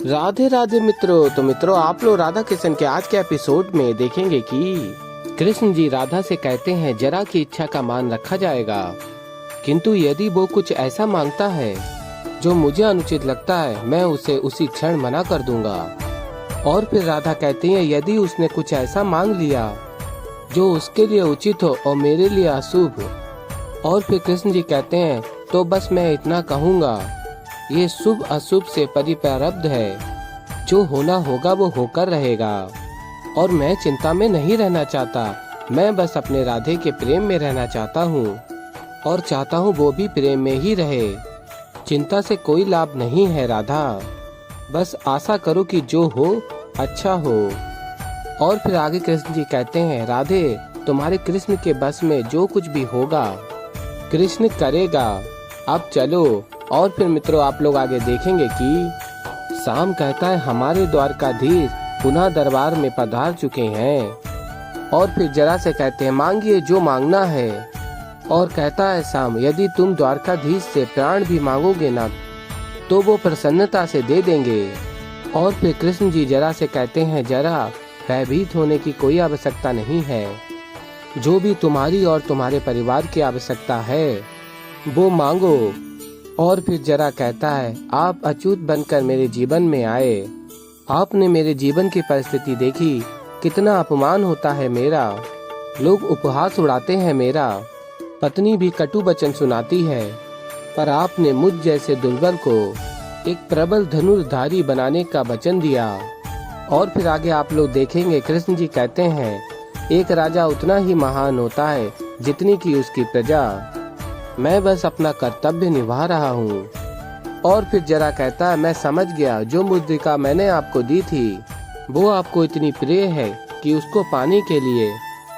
राधे राधे मित्रों। तो मित्रों, आप लोग राधा कृष्ण के आज के एपिसोड में देखेंगे कि कृष्ण जी राधा से कहते हैं जरा की इच्छा का मान रखा जाएगा, किंतु यदि वो कुछ ऐसा मांगता है जो मुझे अनुचित लगता है मैं उसे उसी क्षण मना कर दूंगा। और फिर राधा कहती हैं यदि उसने कुछ ऐसा मांग लिया जो उसके लिए उचित हो और मेरे लिए अशुभ। और फिर कृष्ण जी कहते हैं तो बस मैं इतना कहूँगा, ये शुभ अशुभ से परिप्रारब्ध है, जो होना होगा वो होकर रहेगा और मैं चिंता में नहीं रहना चाहता। मैं बस अपने राधे के प्रेम में रहना चाहता हूँ और चाहता हूँ वो भी प्रेम में ही रहे। चिंता से कोई लाभ नहीं है राधा, बस आशा करो कि जो हो अच्छा हो। और फिर आगे कृष्ण जी कहते हैं राधे तुम्हारे कृष्ण के बस में जो कुछ भी होगा कृष्ण करेगा, अब चलो। और फिर मित्रों, आप लोग आगे देखेंगे कि शाम कहता है हमारे द्वारकाधीश पुनः दरबार में पधार चुके हैं। और फिर जरा से कहते हैं मांगिए जो मांगना है। और कहता है शाम यदि तुम द्वारकाधीश से प्राण भी मांगोगे ना तो वो प्रसन्नता से दे देंगे। और फिर कृष्ण जी जरा से कहते हैं जरा भयभीत होने की कोई आवश्यकता नहीं है, जो भी तुम्हारी और तुम्हारे परिवार की आवश्यकता है वो मांगो। और फिर जरा कहता है आप अछूत बनकर मेरे जीवन में आए, आपने मेरे जीवन की परिस्थिति देखी, कितना अपमान होता है मेरा, लोग उपहास उड़ाते हैं मेरा, पत्नी भी कटु वचन सुनाती है, पर आपने मुझ जैसे दुर्बल को एक प्रबल धनुर्धारी बनाने का वचन दिया। और फिर आगे आप लोग देखेंगे कृष्ण जी कहते हैं एक राजा उतना ही महान होता है जितनी की उसकी प्रजा, मैं बस अपना कर्तव्य निभा रहा हूँ। और फिर जरा कहता है मैं समझ गया जो मुद्रिका मैंने आपको दी थी वो आपको इतनी प्रिय है कि उसको पाने के लिए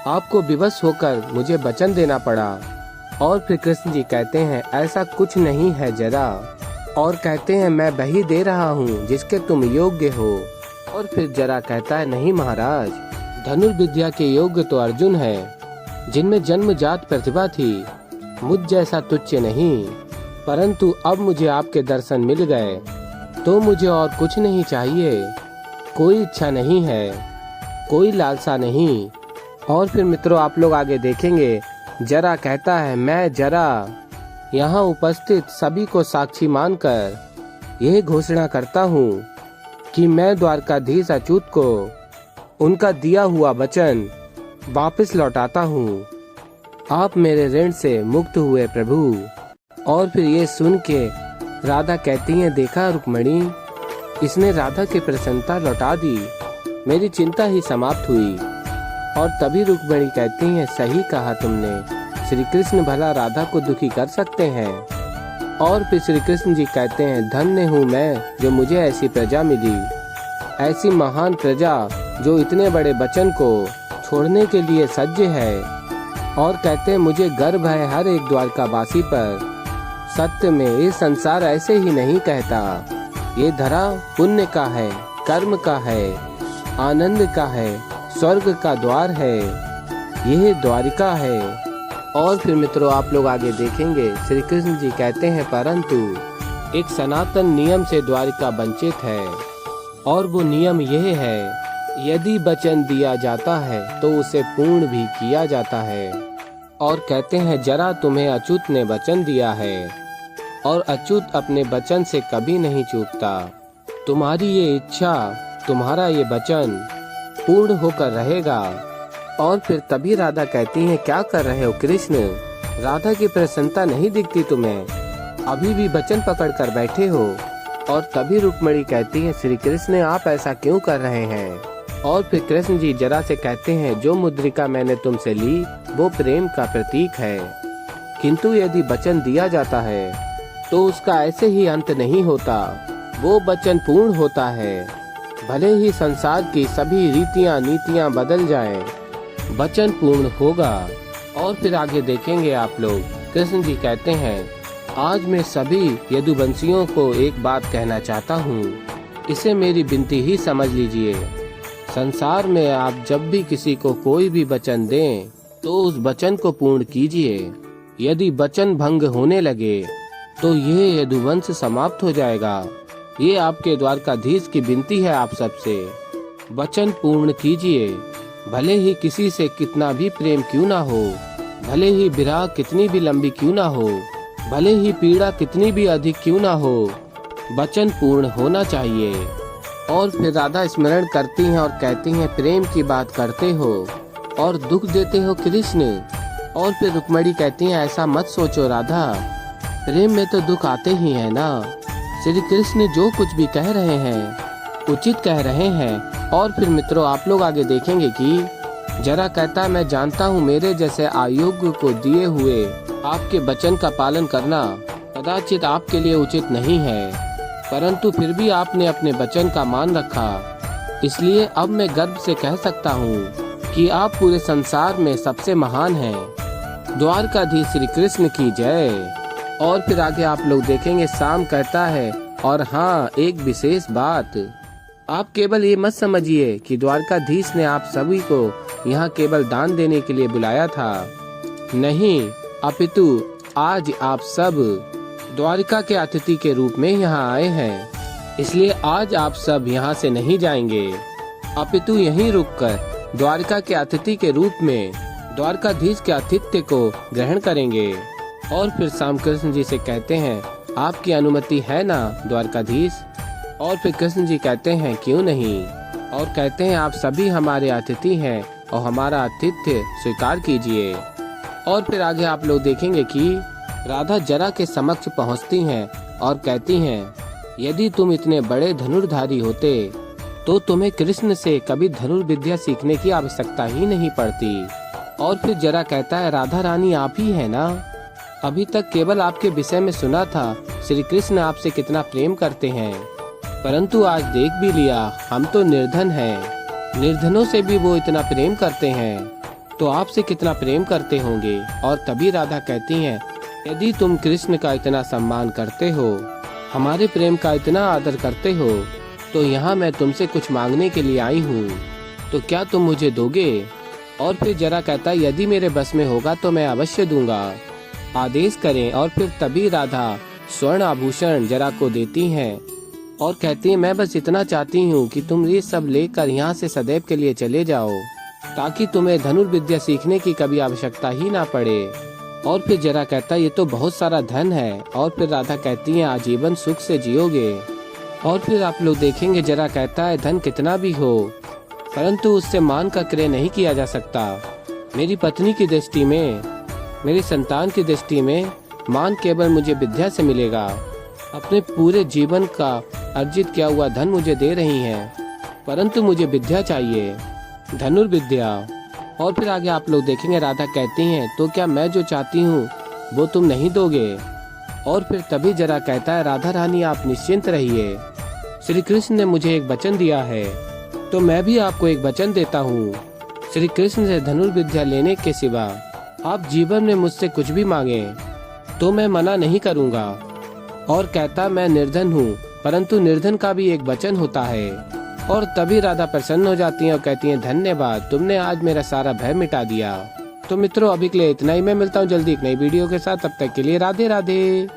आपको विवश होकर मुझे वचन देना पड़ा। और फिर कृष्ण जी कहते हैं ऐसा कुछ नहीं है जरा, और कहते हैं मैं वही दे रहा हूँ जिसके तुम योग्य हो। और फिर जरा कहता है नहीं महाराज, धनुर्विद्या के योग्य तो अर्जुन है जिनमें जन्मजात प्रतिभा थी, मुझ जैसा तुच्छ नहीं, परंतु अब मुझे आपके दर्शन मिल गए तो मुझे और कुछ नहीं चाहिए, कोई इच्छा नहीं है, कोई लालसा नहीं। और फिर मित्रों, आप लोग आगे देखेंगे जरा कहता है मैं जरा यहाँ उपस्थित सभी को साक्षी मानकर यह घोषणा करता हूँ कि मैं द्वारकाधीश अच्युत को उनका दिया हुआ वचन वापस लौटाता हूँ। आप मेरे ऋण से मुक्त हुए प्रभु। और फिर ये सुन के राधा कहती है देखा रुक्मणी, इसने राधा की प्रसन्नता लौटा दी, मेरी चिंता ही समाप्त हुई। और तभी रुक्मणी कहती है सही कहा तुमने, श्री कृष्ण भला राधा को दुखी कर सकते हैं। और फिर श्री कृष्ण जी कहते हैं धन्य हूँ मैं जो मुझे ऐसी प्रजा मिली, ऐसी महान प्रजा जो इतने बड़े वचन को छोड़ने के लिए सज्ज है। और कहते हैं मुझे गर्व है हर एक द्वारकावासी पर, सत्य में ये संसार ऐसे ही नहीं कहता, ये धरा पुण्य का है, कर्म का है, आनंद का है, स्वर्ग का द्वार है, यह द्वारिका है। और फिर मित्रों, आप लोग आगे देखेंगे श्री कृष्ण जी कहते हैं परंतु एक सनातन नियम से द्वारिका वंचित है, और वो नियम यह है यदि वचन दिया जाता है तो उसे पूर्ण भी किया जाता है। और कहते हैं जरा तुम्हें अच्युत ने वचन दिया है और अच्युत अपने वचन से कभी नहीं चूकता, तुम्हारी ये इच्छा, तुम्हारा ये वचन पूर्ण होकर रहेगा। और फिर तभी राधा कहती है क्या कर रहे हो कृष्ण, राधा की प्रसन्नता नहीं दिखती तुम्हें, अभी भी वचन पकड़ कर बैठे हो। और तभी रुक्मणी कहती है श्री कृष्ण आप ऐसा क्यों कर रहे हैं। और फिर कृष्ण जी जरा से कहते हैं जो मुद्रिका मैंने तुमसे ली वो प्रेम का प्रतीक है, किंतु यदि वचन दिया जाता है तो उसका ऐसे ही अंत नहीं होता, वो वचन पूर्ण होता है। भले ही संसार की सभी रीतियां नीतियां बदल जाएं, वचन पूर्ण होगा। और फिर आगे देखेंगे आप लोग कृष्ण जी कहते हैं आज मैं सभी यदुवंशियों को एक बात कहना चाहता हूँ, इसे मेरी विनती ही समझ लीजिए। संसार में आप जब भी किसी को कोई भी वचन दें तो उस वचन को पूर्ण कीजिए, यदि वचन भंग होने लगे तो ये यदुवंश समाप्त हो जाएगा, ये आपके द्वारकाधीश की विनती है आप सबसे, वचन पूर्ण कीजिए। भले ही किसी से कितना भी प्रेम क्यों ना हो, भले ही विरह कितनी भी लंबी क्यों ना हो, भले ही पीड़ा कितनी भी अधिक क्यों ना हो, वचन पूर्ण होना चाहिए। और फिर राधा स्मरण करती हैं और कहती हैं, प्रेम की बात करते हो और दुख देते हो कृष्ण। और फिर रुक्मिणी कहती हैं, ऐसा मत सोचो राधा, प्रेम में तो दुख आते ही है ना। श्री कृष्ण जो कुछ भी कह रहे हैं उचित कह रहे हैं। और फिर मित्रों आप लोग आगे देखेंगे कि जरा कहता, मैं जानता हूँ मेरे जैसे अयोग्य को दिए हुए आपके वचन का पालन करना कदाचित आपके लिए उचित नहीं है, परंतु फिर भी आपने अपने वचन का मान रखा, इसलिए अब मैं गर्व से कह सकता हूँ कि आप पूरे संसार में सबसे महान हैं। द्वारकाधीश श्री कृष्ण की जय। और फिर आगे आप लोग देखेंगे शाम कहता है, और हाँ एक विशेष बात, आप केवल ये मत समझिए कि द्वारकाधीश ने आप सभी को यहाँ केवल दान देने के लिए बुलाया था, नहीं, अपितु आज आप सब द्वारिका के अतिथि के रूप में यहाँ आए हैं। इसलिए आज आप सब यहाँ से नहीं जाएंगे, अपितु यहीं रुककर द्वारिका के अतिथि के रूप में द्वारकाधीश के आतिथ्य को ग्रहण करेंगे। और फिर श्याम कृष्ण जी से कहते हैं, आपकी अनुमति है ना द्वारकाधीश। और फिर कृष्ण जी कहते हैं, क्यों नहीं, और कहते हैं आप सभी हमारे अतिथि हैं और हमारा आतिथ्य स्वीकार कीजिए। और फिर आगे आप लोग देखेंगे कि राधा जरा के समक्ष पहुंचती हैं और कहती हैं, यदि तुम इतने बड़े धनुर्धारी होते तो तुम्हें कृष्ण से कभी धनुर्विद्या सीखने की आवश्यकता ही नहीं पड़ती। और फिर जरा कहता है, राधा रानी आप ही है ना, अभी तक केवल आपके विषय में सुना था श्री कृष्ण आपसे कितना प्रेम करते हैं, परंतु आज देख भी लिया हम तो निर्धन हैं, निर्धनों से भी वो इतना प्रेम करते हैं, तो आपसे कितना प्रेम करते होंगे। और तभी राधा कहती हैं, यदि तुम कृष्ण का इतना सम्मान करते हो, हमारे प्रेम का इतना आदर करते हो, तो यहाँ मैं तुमसे कुछ मांगने के लिए आई हूँ, तो क्या तुम मुझे दोगे। और फिर जरा कहता, यदि मेरे बस में होगा तो मैं अवश्य दूंगा, आदेश करें। और फिर तभी राधा स्वर्ण आभूषण जरा को देती हैं और कहती हैं, मैं बस इतना चाहती हूँ कि तुम ये सब लेकर यहाँ से सदैव के लिए चले जाओ, ताकि तुम्हें धनुर्विद्या सीखने की कभी आवश्यकता ही ना पड़े। और फिर जरा कहता, ये तो बहुत सारा धन है। और फिर राधा कहती है, आजीवन सुख से जियोगे। और फिर आप लोग देखेंगे जरा कहता है, धन कितना भी हो परंतु उससे मान का क्रय नहीं किया जा सकता। मेरी पत्नी की दृष्टि में, मेरी संतान की दृष्टि में मान केवल मुझे विद्या से मिलेगा। अपने पूरे जीवन का अर्जित किया हुआ धन मुझे दे रही हैं, परंतु मुझे विद्या चाहिए, धनुर्विद्या। और फिर आगे आप लोग देखेंगे राधा कहती हैं, तो क्या मैं जो चाहती हूँ वो तुम नहीं दोगे। और फिर तभी जरा कहता है, राधा रानी आप निश्चिंत रहिए, श्री कृष्ण ने मुझे एक वचन दिया है, तो मैं भी आपको एक वचन देता हूँ। श्री कृष्ण से धनुर्विद्या लेने के सिवा आप जीवन में मुझसे कुछ भी मांगे तो मैं मना नहीं करूँगा। और कहता, मैं निर्धन हूँ, परंतु निर्धन का भी एक वचन होता है। और तभी राधा प्रसन्न हो जाती है और कहती है, धन्यवाद, तुमने आज मेरा सारा भय मिटा दिया। तो मित्रों अभी के लिए इतना ही, मैं मिलता हूँ जल्दी एक नई वीडियो के साथ, तब तक के लिए राधे राधे।